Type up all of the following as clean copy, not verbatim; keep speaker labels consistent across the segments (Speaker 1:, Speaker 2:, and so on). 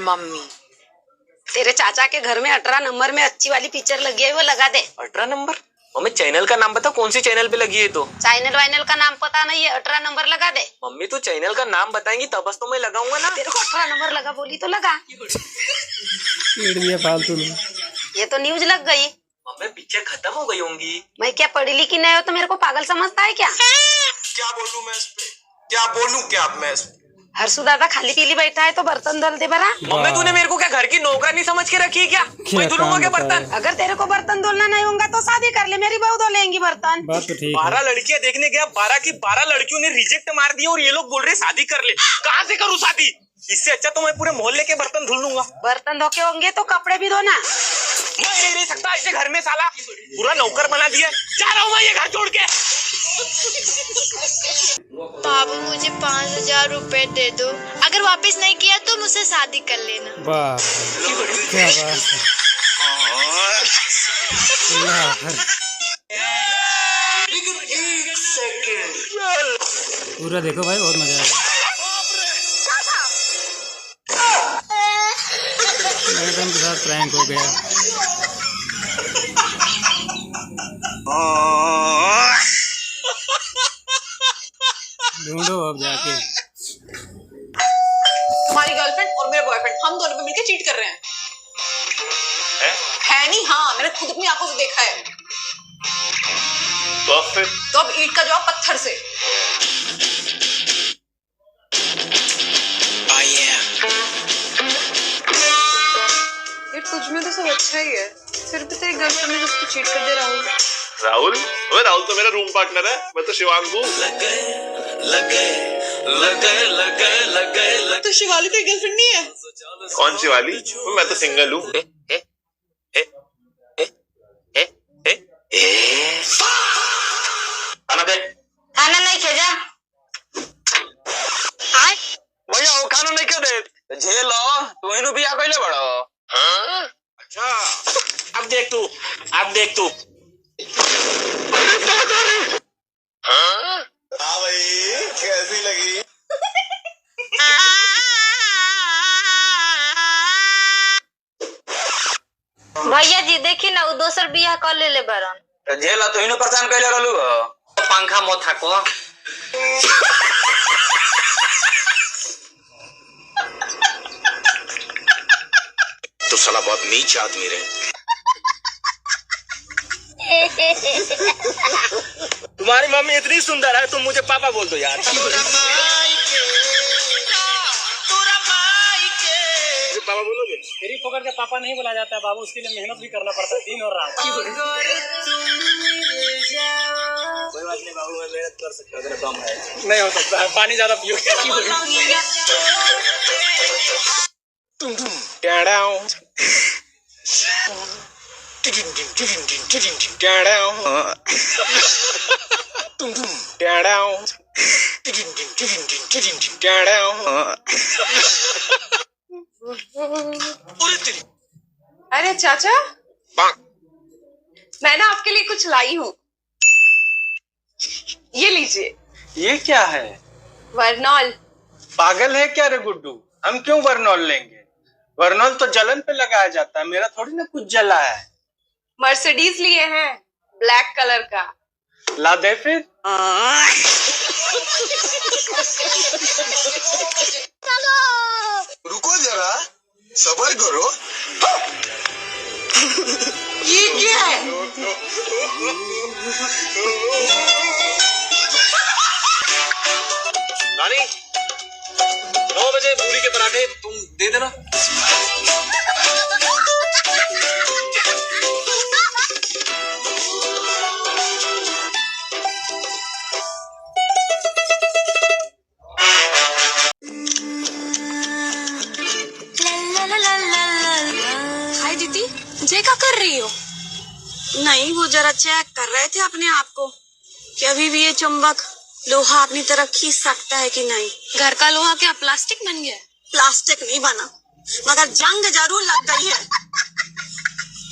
Speaker 1: Mummy.
Speaker 2: तेरे चाचा के घर में 18 नंबर में अच्छी वाली पिक्चर लगी है, वो लगा दे।
Speaker 3: 18 नंबर? मम्मी चैनल का नाम बता, कौन सी चैनल पे लगी है? तो
Speaker 2: चैनल वाइनल का नाम पता नहीं है, 18 नंबर लगा दे।
Speaker 3: मम्मी तू चैनल का नाम बताएंगी तब बस तो मैं लगाऊंगा ना।
Speaker 2: तेरे को 18 नंबर लगा बोली तो लगा।
Speaker 4: फालतू में
Speaker 2: ये तो न्यूज लग गई।
Speaker 3: मम्मी पिक्चर खत्म हो गई होंगी।
Speaker 2: मैं क्या पढ़ी लिखी नहीं हो तो मेरे को पागल समझता है क्या?
Speaker 5: क्या बोलूं मैं इस पे, क्या बोलूं क्या मैं इस पे?
Speaker 2: हर्षु दादा खाली पीली बैठा है तो बर्तन धुल दे बरा।
Speaker 3: मम्मी तूने मेरे को क्या घर की नौकरानी समझ के रखी है क्या? मैं धुलूंगा क्या बर्तन?
Speaker 2: अगर तेरे को बर्तन धुलना नहीं होगा तो शादी कर ले, मेरी बहू धो लेंगी बर्तन।
Speaker 4: बात तो ठीक
Speaker 3: 12 लड़कियां देखने गया, 12 की 12 लड़कियों ने रिजेक्ट मार दिया और ये लोग बोल रहे शादी कर ले। कहाँ से करूँ शादी? इससे अच्छा तो मैं पूरे मोहल्ले के बर्तन धुल लूंगा।
Speaker 2: बर्तन धो के होंगे तो कपड़े भी धोना।
Speaker 3: मैं नहीं रह सकता ऐसे घर में, साला पूरा नौकर बना दिया। जा रहा हूँ मैं ये घर छोड़ के।
Speaker 1: बाबू मुझे 5000 रुपए दे दो, अगर वापस नहीं किया तो मुझसे शादी कर लेना।
Speaker 4: वाह क्या बात है। पूरा देखो भाई, बहुत मजा आएगा। मैडम के साथ प्रैंक हो गया। ढूंढो अब जाके।
Speaker 6: तुम्हारी गर्लफ्रेंड और मेरा बॉयफ्रेंड, हम दोनों पे मिलकर चीट कर रहे हैं। है नहीं? हाँ, मैंने खुद अपनी आंखों से देखा है।
Speaker 3: तो फिर
Speaker 6: तो अब ईंट का जवाब पत्थर से। ये तुझ में तो सब अच्छा ही है, सिर्फ तेरी गर्लफ्रेंड ने उसको चीट कर दे। राहुल
Speaker 7: राहुल? ओए राहुल तो मेरा रूम पार्टनर है, मैं तो शिवांगू।
Speaker 6: तो शिवाली तेरी गर्लफ्रेंड नहीं है?
Speaker 7: कौन सी वाली? मैं तो सिंगल हूँ।
Speaker 2: खाना नहीं खेजा
Speaker 3: भैया वो खाना नहीं क्यों दे? झेलो तू इनु भी आ गइले बड़ो। हाँ? अच्छा अब देख तू, अब देख तू।
Speaker 5: हाँ भाई कैसी लगी?
Speaker 1: भैया जी देखी ना, वो दोसर बियाह कर ले बरन।
Speaker 3: झेला तो इनु परेशान कइले रहलू पंखा मत थाको।
Speaker 5: तो साला बहुत नीच आदमी रहे।
Speaker 3: तुम्हारी मम्मी इतनी सुंदर है, तुम मुझे पापा बोल दो यार। पापा बोलोगे?
Speaker 4: तेरी पकड़ के पापा नहीं बोला जाता है बाबू, उसके लिए मेहनत भी करना पड़ता है दिन और रात।
Speaker 3: कोई बात नहीं बाबू, मैं मेहनत कर सकता हूँ, कम है।
Speaker 4: नहीं हो सकता है, पानी ज्यादा पियो।
Speaker 6: अरे चाचा, मैं ना आपके लिए कुछ लाई हूँ, ये लीजिए।
Speaker 8: ये क्या है?
Speaker 6: वर्नॉल।
Speaker 8: पागल है क्या रे गुड्डू? हम क्यों वर्नॉल लेंगे? वर्नॉल तो जलन पे लगाया जाता है, मेरा थोड़ी ना कुछ जला है।
Speaker 6: मर्सिडीज लिए हैं, ब्लैक कलर का।
Speaker 8: ला दे फिर।
Speaker 5: रुको जरा, सबर करो।
Speaker 6: ये क्या है?
Speaker 3: नानी 9 बजे पूरी के पराठे तुम दे देना।
Speaker 6: हाय दीदी, जे क्या कर रही हो?
Speaker 2: नहीं, वो जरा चेक कर रहे थे अपने आप को कि अभी भी ये चुंबक लोहा अपनी तरफ खींच सकता है कि नहीं।
Speaker 6: घर का लोहा क्या प्लास्टिक बन गया?
Speaker 2: प्लास्टिक नहीं बना, मगर जंग जरूर लग गई है।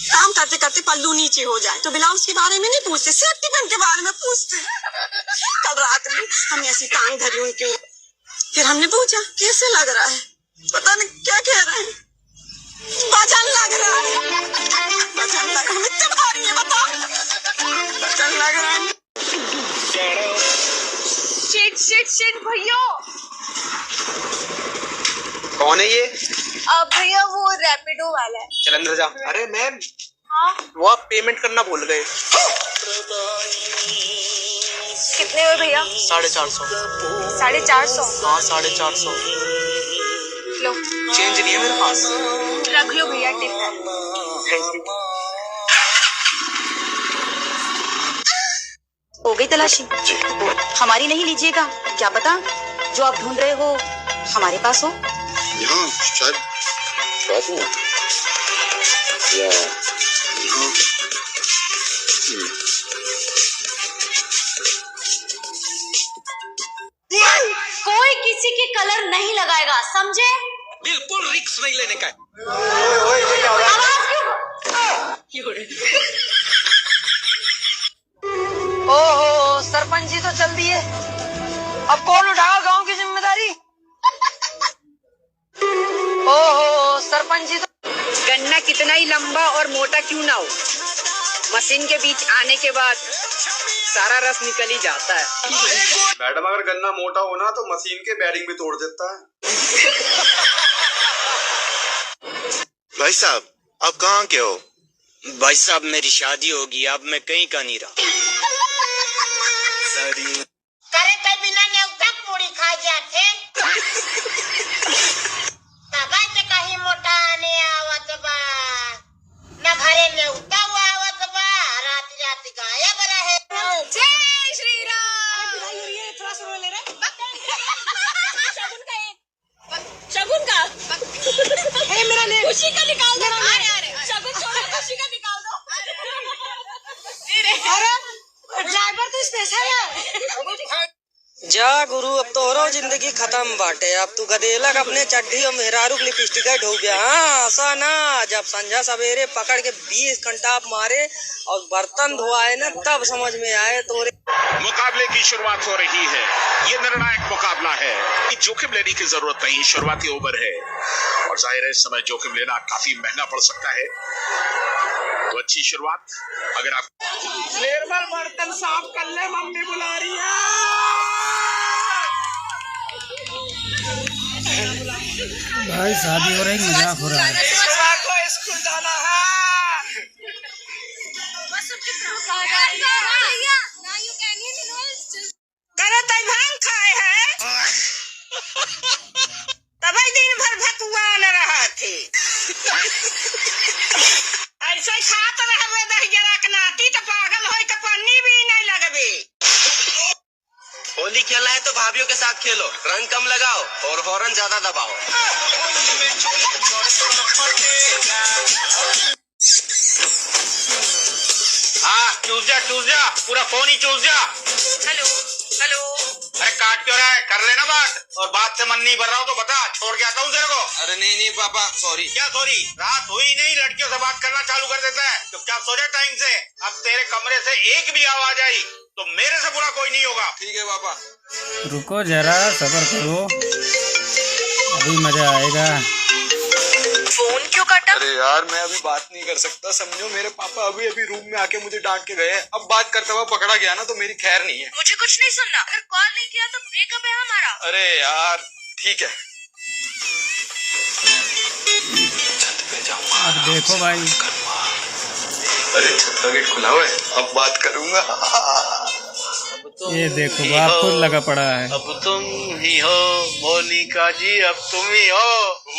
Speaker 2: काम करते करते पल्लू नीचे हो जाए तो ब्लाउज के बारे में नहीं पूछते, सेफ्टी पिन के बारे में पूछते। कल रात में हम ऐसी टांग धरी उनके, फिर हमने पूछा कैसे लग रहा है, पता नहीं क्या कह रहे हैं।
Speaker 6: शिट भैया।
Speaker 5: कौन है ये?
Speaker 6: भैया वो रैपिडो वाला है।
Speaker 5: चल अंदर जा। अरे मैम,
Speaker 6: हाँ
Speaker 5: वो आप पेमेंट करना भूल गए।
Speaker 6: कितने हुए भैया?
Speaker 5: 450।
Speaker 6: 450?
Speaker 5: हाँ 450।
Speaker 6: लो
Speaker 5: चेंज नहीं है मेरे पास।
Speaker 6: रख लो भैया, टिप है।
Speaker 5: Thank you.
Speaker 9: हो गई तलाशी? हमारी नहीं लीजिएगा, क्या पता जो आप ढूंढ रहे हो हमारे पास हो।
Speaker 7: यहाँ शायद हूँ या
Speaker 9: कोई किसी की कलर नहीं लगाएगा, समझे?
Speaker 5: बिल्कुल रिस्क नहीं लेने का है।
Speaker 2: ओहो, सरपंच जी तो चल दिए, अब कौन उठाएगा गांव की जिम्मेदारी? ओहो, सरपंच जी तो।
Speaker 10: गन्ना कितना ही लंबा और मोटा क्यों ना हो, मशीन के बीच आने के बाद सारा रस निकल ही जाता है।
Speaker 7: मैडम अगर गन्ना मोटा हो ना तो मशीन के बैरिंग भी तोड़ देता है।
Speaker 5: भाई साहब, आप कहाँ के हो?
Speaker 3: भाई साहब मेरी शादी होगी, अब मैं कहीं का नहीं रहा।
Speaker 1: करे तो बिना न्योता पूरी खा जाते। बाबा से कहीं मोटा आने आवत बा, न घरे न्योता हुआ आवत बा, रात रात गायब रहे।
Speaker 6: जय श्री राम।
Speaker 2: थोड़ा सुनो ले रहे।
Speaker 6: शगुन का
Speaker 2: हे मेरा ले।
Speaker 6: खुशी का निकाल दो। अरे शगुन छोड़ो, खुशी का निकाल दो।
Speaker 2: अरे ड्राइवर तो स्पेशल है।
Speaker 10: जा गुरु, अब तो हो रहा जिंदगी खत्म बाटे। अब तू गदेलक अपने चड्ढी और मेहरारू की लिपस्टिक ढो गया। हाँ ऐसा ना, जब संझा सवेरे पकड़ के 20 घंटा मारे और बर्तन धोआए ना, तब समझ में आए तोरे।
Speaker 7: मुकाबले की शुरुआत हो रही है। ये निर्णायक मुकाबला है, जोखिम लेने की जरूरत नहीं, शुरुआती ओवर है और जाहिर है इस समय जोखिम लेना काफी महंगा पड़ सकता है। तो अच्छी शुरुआत। अगर आप
Speaker 2: निर्मल बर्तन साफ कर ले, मम्मी बुला रही है।
Speaker 8: भाई शादी हो रही, मजाक हो रहा है।
Speaker 2: को स्कूल जाना है। करे तई भांग खाए है, तभी दिन भर भकुआ न रहा थे। ऐसे खात रहबे दही जरा के नाती तो पागल होई के पन्नी भी नहीं लगबे।
Speaker 3: होली खेलना है तो भाभीियों के साथ खेलो, रंग कम लगाओ और हॉर्न ज्यादा दबाओ। हाँ चूस जा, पूरा फोन ही चूस जा।
Speaker 9: Hello hello.
Speaker 3: अरे काट क्यों रहा है, कर लेना बात। और बात से मन नहीं भर रहा हो तो बता, छोड़ के आता हूँ तेरे को।
Speaker 5: अरे नहीं पापा, सॉरी।
Speaker 3: क्या सॉरी? रात हुई नहीं, लड़कियों से बात करना चालू कर देता है। तो क्या सो जा टाइम से। अब तेरे कमरे से एक भी आवाज आई तो मेरे से बुरा कोई नहीं होगा।
Speaker 5: ठीक है पापा।
Speaker 8: रुको जरा, सब्र करो, अभी मजा आएगा।
Speaker 9: फोन क्यों काटा?
Speaker 5: अरे यार मैं अभी बात नहीं कर सकता, समझो मेरे पापा अभी रूम में आके मुझे डांट के गए। अब बात करते हुआ पकड़ा गया ना तो मेरी खैर नहीं है।
Speaker 9: मुझे कुछ नहीं सुनना, अगर कॉल नहीं किया तो ब्रेकअप है हमारा।
Speaker 5: अरे यार ठीक है। छत पे जाऊंगा।
Speaker 8: अब देखो भाई,
Speaker 5: अरे छत का गेट खुला हुआ है, अब बात करूंगा।
Speaker 8: ये देखो बाप खुद लगा पड़ा है।
Speaker 3: अब तुम ही हो मोनिका जी, अब तुम ही हो।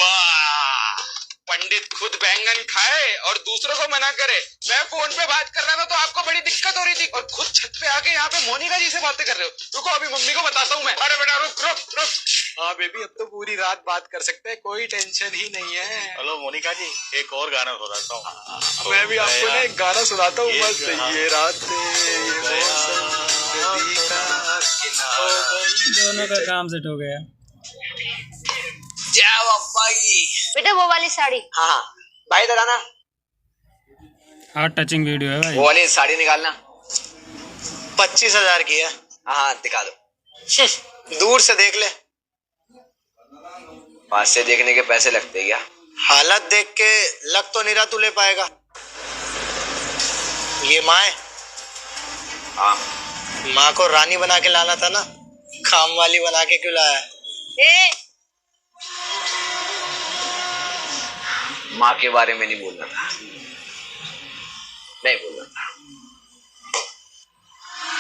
Speaker 3: वाह, पंडित खुद बैंगन खाए और दूसरों को मना करे। मैं फोन पे बात कर रहा था तो आपको बड़ी दिक्कत हो रही थी और खुद छत पे आके यहाँ पे मोनिका जी से बातें कर रहे हो। रुको अभी मम्मी को बताता हूँ मैं। अरे बेटा रुक।
Speaker 5: हाँ बेबी, अब तो पूरी रात बात कर सकते हैं, कोई टेंशन ही नहीं है।
Speaker 3: हेलो मोनिका जी, एक और गाना सुनाता हूँ।
Speaker 5: मैं भी आपको ना एक गाना सुनाता हूँ, मस्त। ये रात
Speaker 8: दोनों का काम सेट हो गया।
Speaker 1: बेटा वो वाली साड़ी।
Speaker 3: हाँ भाई इधर आना।
Speaker 8: हार्ट टचिंग वीडियो है भाई।
Speaker 3: वो वाली साड़ी निकालना। 25,000 की है। हाँ दिखा दो। दूर से देख ले। पास से देखने के पैसे लगते क्या? हालत देख के लग तो नहीं रहा तू ले पाएगा। ये माँ है। हाँ, माँ को रानी बना के लाना था ना,
Speaker 8: काम वाली बना के क्यों लाया?
Speaker 3: माँ के बारे में नहीं बोलना था, नहीं बोलना था।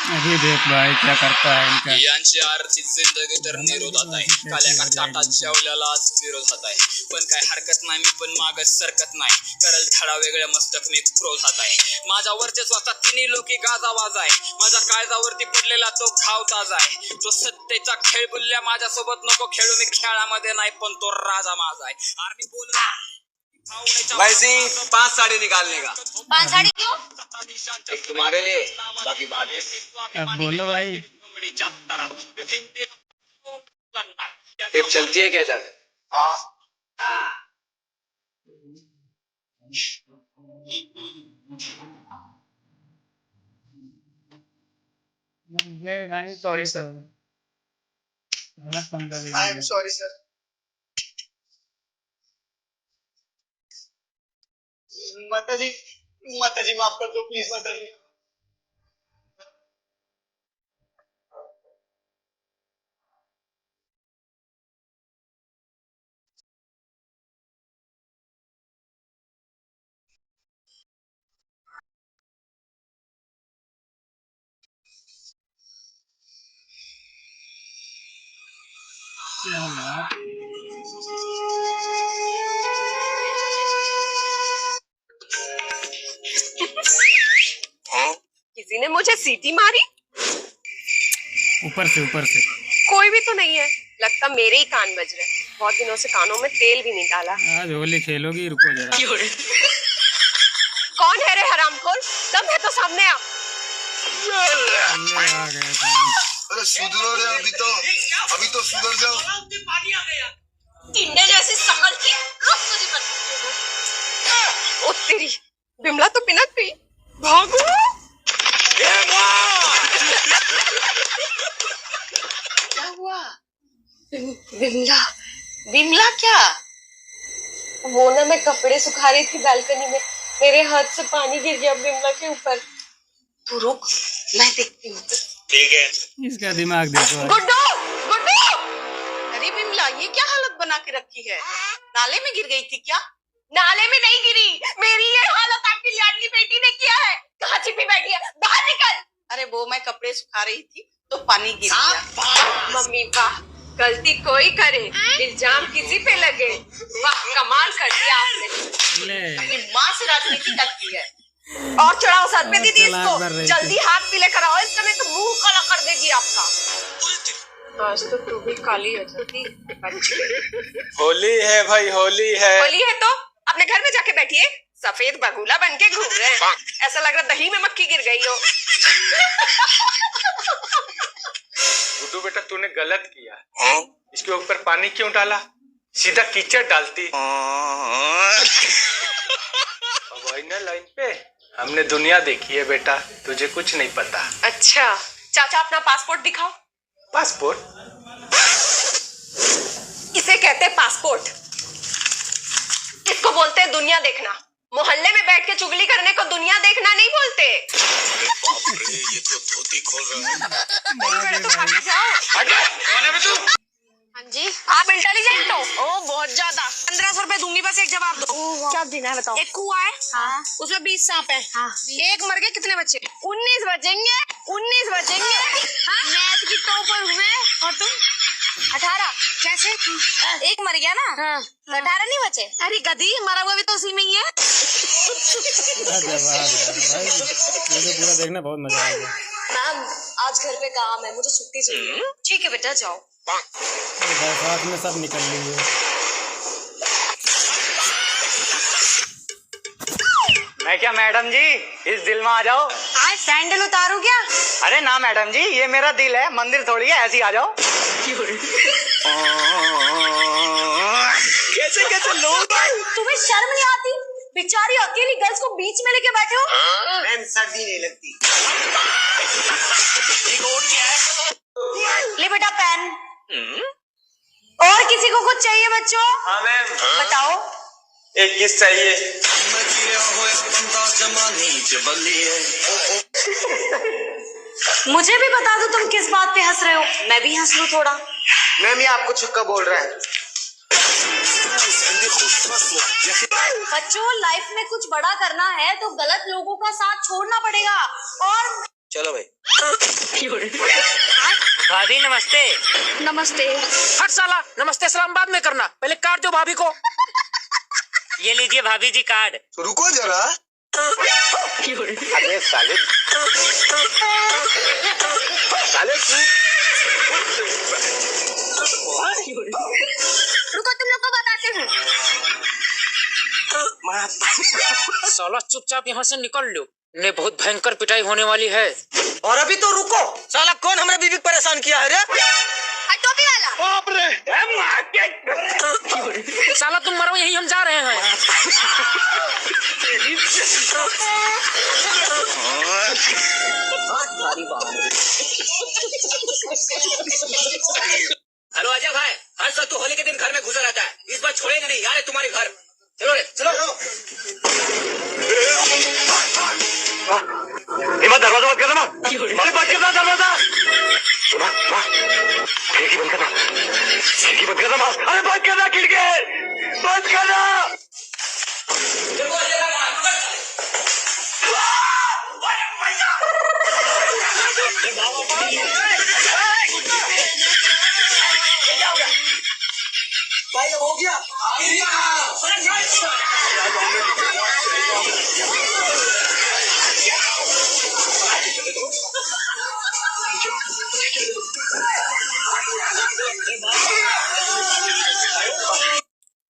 Speaker 4: अभी देख भाई क्या करता है इनका।
Speaker 11: यांची आर्थिक जिंदगी तर निरोधात आहे, काल्या टाटा जेवल्याला आज विरोधात आहे, पण काय हरकत नाही, मी पण मागच सरकत नाही, करल धडा वेगळ्या मस्तक मी क्रोधात आहे, माझ्या वर्चस्वाचा तिन्ही लोकी गाजावाज आहे, माझ्या काळजावरती पडलेला तो घाव ताजा आहे, तो सत्तेचा खेळ बुलल्या माझ्यासोबत नको खेळू, मी खेळामध्ये नाही पण तो राजा माझा आहे। आर्मी बोल
Speaker 3: वैसे 5 साड़ी निकालने का।
Speaker 1: 5 साड़ी क्यों?
Speaker 3: एक तुम्हारे लिए, बाकी बाद में।
Speaker 4: अब बोलो भाई।
Speaker 3: टिप चलती है क्या sir?
Speaker 4: Sorry sir.
Speaker 8: I am sorry sir. माता जी माफ कर दो प्लीज माता जी।
Speaker 6: किसी ने मुझे सीटी मारी?
Speaker 4: ऊपर से
Speaker 6: कोई भी तो नहीं है, लगता मेरे ही कान बज रहे। बहुत दिनों से कानों में तेल भी नहीं डाला।
Speaker 4: आज होली खेलोगी, रुको जरा।
Speaker 6: कौन है रे हरामखोर? दम है तो सामने आ।
Speaker 5: अरे सुधरो रे, अभी तो सुधर जाओ।
Speaker 6: टिंडे जैसी शकल की रुक तुझे बता। ओ तेरी बिमला तो पिनक गई। भागो।
Speaker 1: क्या हुआ?
Speaker 6: बिमला क्या? वो ना मैं कपड़े सुखा रही थी बालकनी में, मेरे हाथ से पानी गिर गया बिमला के ऊपर।
Speaker 1: तू रुक, मैं देखती हूँ।
Speaker 3: ठीक है।
Speaker 4: इसका दिमाग देखो।
Speaker 6: गुड्डू गुड्डू।
Speaker 1: अरे बिमला, ये क्या हालत बना के रखी है? नाले में गिर गई थी क्या?
Speaker 6: नाले में नहीं गिरी, मेरी ये हालत आपकी लाडली बेटी ने किया है। कहाँ छिपी बैठी है? बाहर निकल।
Speaker 1: अरे वो मैं कपड़े सुखा रही थी तो पानी गिर गया।
Speaker 6: मम्मी वाह, गलती कोई करे इल्जाम किसी पे लगे। वाह, कमाल कर दिया आपने।
Speaker 1: अपनी माँ से राजनीति करती है।
Speaker 6: और चढ़ाओ सर पे दीदी
Speaker 4: चला
Speaker 6: इसको,
Speaker 4: कर रही
Speaker 6: जल्दी हाथ पीले कराओ इसका, नहीं तो मुंह काला कर देगी आपका। आज तो तू भी काली हो जाती।
Speaker 8: होली है भाई, होली है।
Speaker 6: होली है तो अपने घर में जाके बैठिए, सफेद बगुला बन के घूम रहे हैं, ऐसा लग रहा दही में मक्खी गिर गई हो।
Speaker 8: गुड्डू बेटा, तूने गलत किया। इसके ऊपर पानी क्यों डाला? सीधा कीचड़ डालती। अब आई ना लाइन पे। हमने दुनिया देखी है बेटा, तुझे कुछ नहीं पता।
Speaker 6: अच्छा चाचा, अपना पासपोर्ट दिखाओ।
Speaker 8: पासपोर्ट?
Speaker 6: इसे कहते हैं पासपोर्ट। इसको बोलते हैं दुनिया देखना। मोहल्ले में बैठ के चुगली करने को दुनिया देखना नहीं बोलते।
Speaker 7: ये तो धोती खोल रहा है।
Speaker 6: तो खाके जाओ। हाँ जी, आप इंटेलिजेंट हो? ओ बहुत ज्यादा। 1500 रुपए दूंगी, बस एक जवाब दो। क्या देना है बताओ। एक कुआ है, हाँ। उसमें 20 सांप है, हाँ। एक मर गए, कितने बचे? 19 बचेंगे। 19 बचेंगे। हाँ? मैथ की टॉपर हूँ मैं। और तुम? 18। कैसे? एक मर गया ना, हाँ। 18 नहीं बचे। अरे गधी, मरा हुआ भी तो उसी में ही है।
Speaker 4: मुझे पूरा देखना बहुत मजा आएगा।
Speaker 6: मैम, आज घर पे काम है, मुझे छुट्टी चाहिए। ठीक है बेटा, जाओ।
Speaker 4: साथ में सब निकल लिए।
Speaker 10: मैं क्या मैडम जी, इस दिल में आ जाओ।
Speaker 6: आज सैंडल उतारू क्या?
Speaker 10: अरे ना मैडम जी, ये मेरा दिल है, मंदिर थोड़ी है, ऐसे ही आ जाओ। कैसे कैसे लोग।
Speaker 6: तुम्हें शर्म नहीं आती? बेचारी अकेली गर्ल्स को बीच में लेके बैठे हो।
Speaker 3: मैम सर्दी नहीं लगती।
Speaker 6: ले बेटा पेन। और किसी को कुछ चाहिए बच्चों?
Speaker 8: हाँ मैम।
Speaker 6: बताओ।
Speaker 8: एक किस चाहिए?
Speaker 6: मुझे भी बता दो तुम किस बात पे हंस रहे हो। मैं भी हंस लूं थोड़ा।
Speaker 3: मैम ये आपको छक्का बोल रहा है।
Speaker 6: बच्चों, लाइफ में कुछ बड़ा करना है तो गलत लोगों का साथ छोड़ना पड़ेगा। और
Speaker 10: चलो भाई।
Speaker 11: भाभी नमस्ते।
Speaker 6: नमस्ते।
Speaker 11: हट साला, नमस्ते सलाम बाद में करना, पहले काट दो भाभी को। ये लीजिए भाभी जी कार्ड।
Speaker 5: रुको जरा।
Speaker 3: अबे साले
Speaker 6: रुको, तुम लोग को बताते हूँ।
Speaker 11: साला चुपचाप यहाँ से निकल लो, ने बहुत भयंकर पिटाई होने वाली है।
Speaker 10: और अभी तो रुको, साला कौन हमारे बीवी को परेशान किया है रे?
Speaker 6: टोपी वाला।
Speaker 3: बाप रे।
Speaker 11: साला तुम मरो, यही हम जा रहे हैं।
Speaker 10: हेलो अजय भाई, हर साल तू होली के दिन घर में घुसा रहता है, इस बार छोड़ेगा नहीं यार तुम्हारे घर। चलो रे चलो।
Speaker 3: दरवाजा बंद करना, बंद करना दरवाजा। खिड़की बंद करना, खिड़की बंद करना। अरे बंद करना खिड़की, बंद करना।
Speaker 10: भाई हो गया।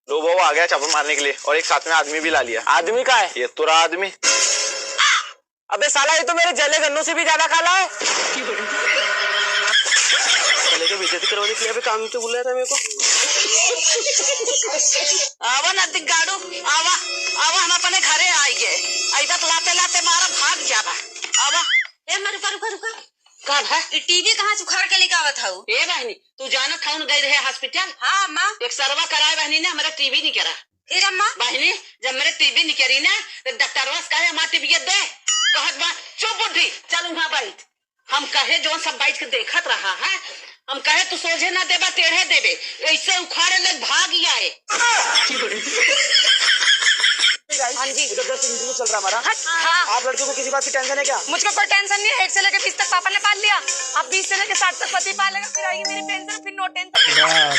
Speaker 3: लो वो आ गया चापा मारने के लिए, और एक साथ में आदमी भी ला लिया।
Speaker 11: आदमी का है
Speaker 3: ये तो रहा आदमी।
Speaker 11: अबे साला, ये तो मेरे जले गन्नों से भी ज्यादा काला है।
Speaker 10: चले तो बेइज्जती करवाने के लिए काम से बुलाया था मेरे को।
Speaker 2: आवा नदिक गाड़ू, आवा आवा, हम अपने घरे आई गए। आई तक लाते लाते मारा भाग जावा। आवा
Speaker 6: ए रुका रुका रुका।
Speaker 2: कब है?
Speaker 6: टीवी कहाँ से उखाड़ के लेके आवत हूँ?
Speaker 2: ए बहनी, तू जाना था उन गई रहे हॉस्पिटल।
Speaker 6: हाँ अम्मा।
Speaker 2: एक सरवा कराए बहनी ने, हमारा टीवी नहीं करा।
Speaker 6: फिर अम्मा?
Speaker 2: बहनी जब मेरे टीवी नहीं करी ना, तो डॉक्टर कहे हमारा टीवी दे। कहत बा चुप बुढ़ी, चल वहाँ बैठ। हम कहे जो सब बैठ के देखत रहा है, हम कहे तू सोझे ना देबा टेढ़े देबे, ऐसे उखाड़े लग भाग ही आए।
Speaker 6: हाँ जी।
Speaker 10: इधर 10 इंटरव्यू चल रहा हमारा।
Speaker 6: हाँ।
Speaker 10: आप लड़कियों को किसी बात की टेंशन है क्या?
Speaker 6: मुझको कोई टेंशन नहीं है। 1 से लेकर 20 तक पापा ने पाल लिया। अब 20 से लेकर 60 तक पति पालेगा, फिर आएगी मेरी पेंशन, फिर नो टेंशन।